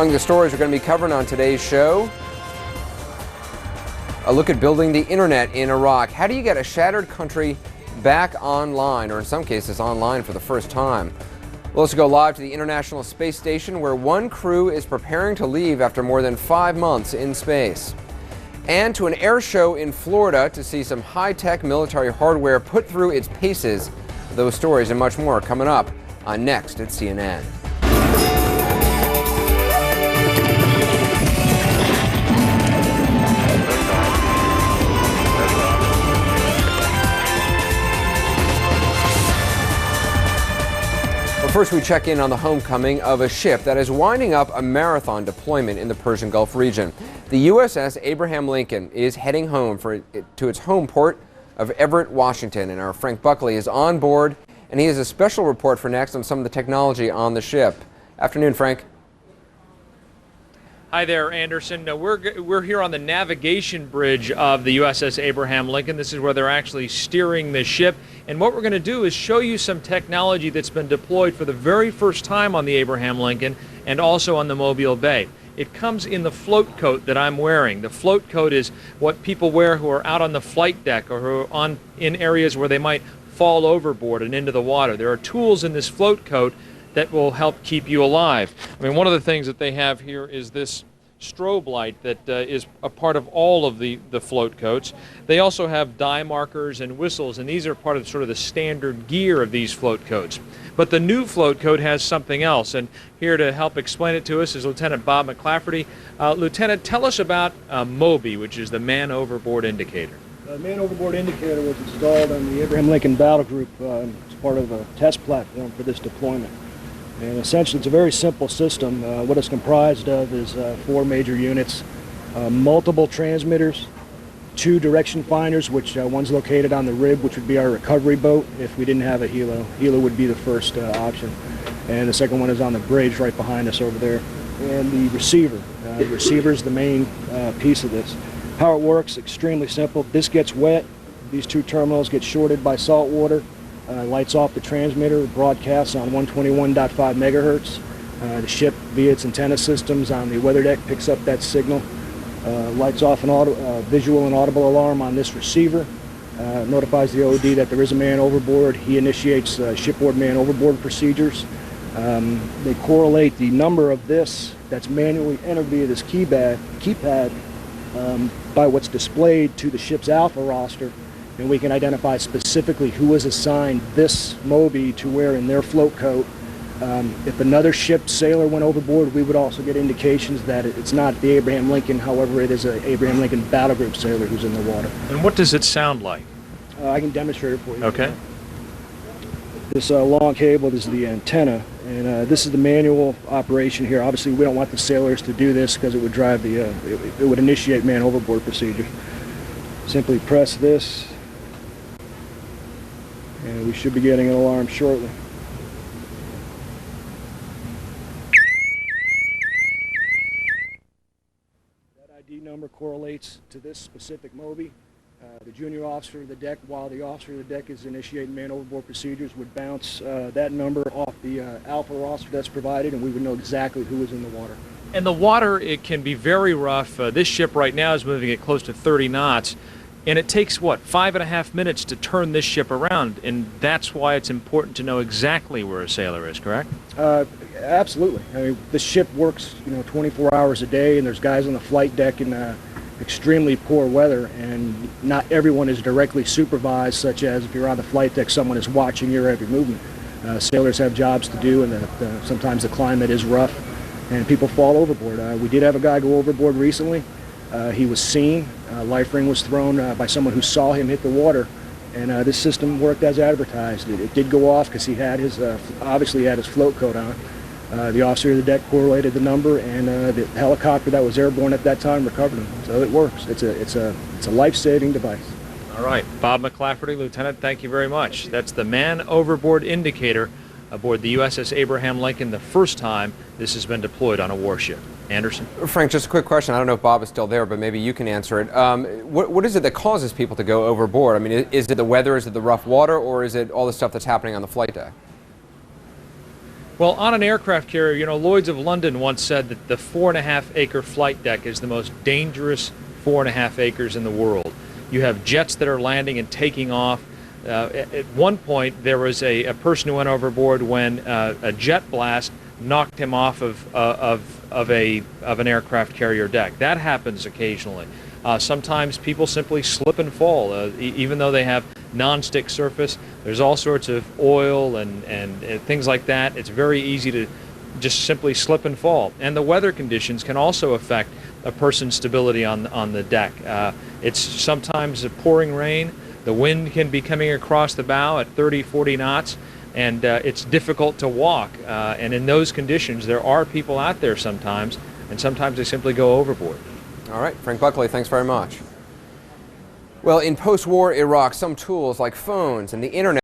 Among the stories we're going to be covering on today's show, a look at building the internet in Iraq. How do you get a shattered country back online, or in some cases online for the first time? We'll also go live to the International Space Station, where one crew is preparing to leave after more than 5 months in space. And to an air show in Florida to see some high-tech military hardware put through its paces. Those stories and much more coming up on Next at CNN. First, we check in on the homecoming of a ship that is winding up a marathon deployment in the Persian Gulf region. The USS Abraham Lincoln is heading home to its home port of Everett, Washington, and our Frank Buckley is on board, and he has a special report for Next on some of the technology on the ship. Afternoon, Frank. Hi there, Anderson. We're here on the navigation bridge of the USS Abraham Lincoln. This is where they're actually steering the ship. And what we're going to do is show you some technology that's been deployed for the very first time on the Abraham Lincoln and also on the Mobile Bay. It comes in the float coat that I'm wearing. The float coat is what people wear who are out on the flight deck or who are in areas where they might fall overboard and into the water. There are tools in this float coat that will help keep you alive. I mean, one of the things that they have here is this strobe light that is a part of all of the float coats. They also have dye markers and whistles, and these are part of sort of the standard gear of these float coats. But the new float coat has something else, and here to help explain it to us is Lieutenant Bob McClafferty. Lieutenant, tell us about MOBI, which is the Man Overboard Indicator. The Man Overboard Indicator was installed on the Abraham Lincoln Battle Group as part of a test platform for this deployment. And essentially, it's a very simple system. What it's comprised of is 4 major units, multiple transmitters, 2 direction finders, which one's located on the rib, which would be our recovery boat if we didn't have a helo. Helo would be the first option. And the second one is on the bridge right behind us over there. And the receiver. The receiver is the main piece of this. How it works, extremely simple. This gets wet. These 2 terminals get shorted by salt water. Lights off the transmitter, broadcasts on 121.5 megahertz. The ship, via its antenna systems on the weather deck, picks up that signal. Lights off an visual and audible alarm on this receiver. Notifies the OD that there is a man overboard. He initiates shipboard man overboard procedures. They correlate the number of this that's manually entered via this keypad by what's displayed to the ship's alpha roster. And we can identify specifically who was assigned this MOBI to wear in their float coat. If another ship sailor went overboard, we would also get indications that it's not the Abraham Lincoln, however it is an Abraham Lincoln Battle Group sailor who's in the water. And what does it sound like? I can demonstrate it for you. Okay. This long cable is the antenna, and this is the manual operation here. Obviously, we don't want the sailors to do this because it would drive the, it would initiate man overboard procedure. Simply press this, and we should be getting an alarm shortly. That ID number correlates to this specific MOBI. The junior officer of the deck, while the officer of the deck is initiating man overboard procedures, would bounce that number off the alpha roster that's provided, and we would know exactly who was in the water. And the water, it can be very rough. This ship right now is moving at close to 30 knots. And it takes, what, 5.5 minutes to turn this ship around, and that's why it's important to know exactly where a sailor is, correct? Absolutely. I mean, the ship works, 24 hours a day, and there's guys on the flight deck in extremely poor weather, and not everyone is directly supervised, such as if you're on the flight deck, someone is watching your every movement. Sailors have jobs to do, and sometimes the climate is rough, and people fall overboard. We did have a guy go overboard recently. He was seen. Life ring was thrown by someone who saw him hit the water, and this system worked as advertised. It did go off because he had his obviously had his float coat on. The officer of the deck correlated the number, and the helicopter that was airborne at that time recovered him. So it works. It's a life-saving device. All right, Bob McClafferty, Lieutenant, thank you very much. That's the Man Overboard Indicator aboard the USS Abraham Lincoln, the first time this has been deployed on a warship. Anderson? Frank, just a quick question. I don't know if Bob is still there, but maybe you can answer it. What is it that causes people to go overboard? I mean, is it the weather, is it the rough water, or is it all the stuff that's happening on the flight deck? Well, on an aircraft carrier, you know, Lloyd's of London once said that the 4.5-acre flight deck is the most dangerous 4.5 acres in the world. You have jets that are landing and taking off. At one point, there was a person who went overboard when a jet blast knocked him off of an aircraft carrier deck. That happens occasionally. Sometimes people simply slip and fall, even though they have non-stick surface. There's all sorts of oil and things like that. It's very easy to just simply slip and fall. And the weather conditions can also affect a person's stability on the deck. It's sometimes pouring rain. The wind can be coming across the bow at 30, 40 knots, and it's difficult to walk. And in those conditions, there are people out there sometimes, and sometimes they simply go overboard. All right, Frank Buckley, thanks very much. Well, in post-war Iraq, some tools like phones and the internet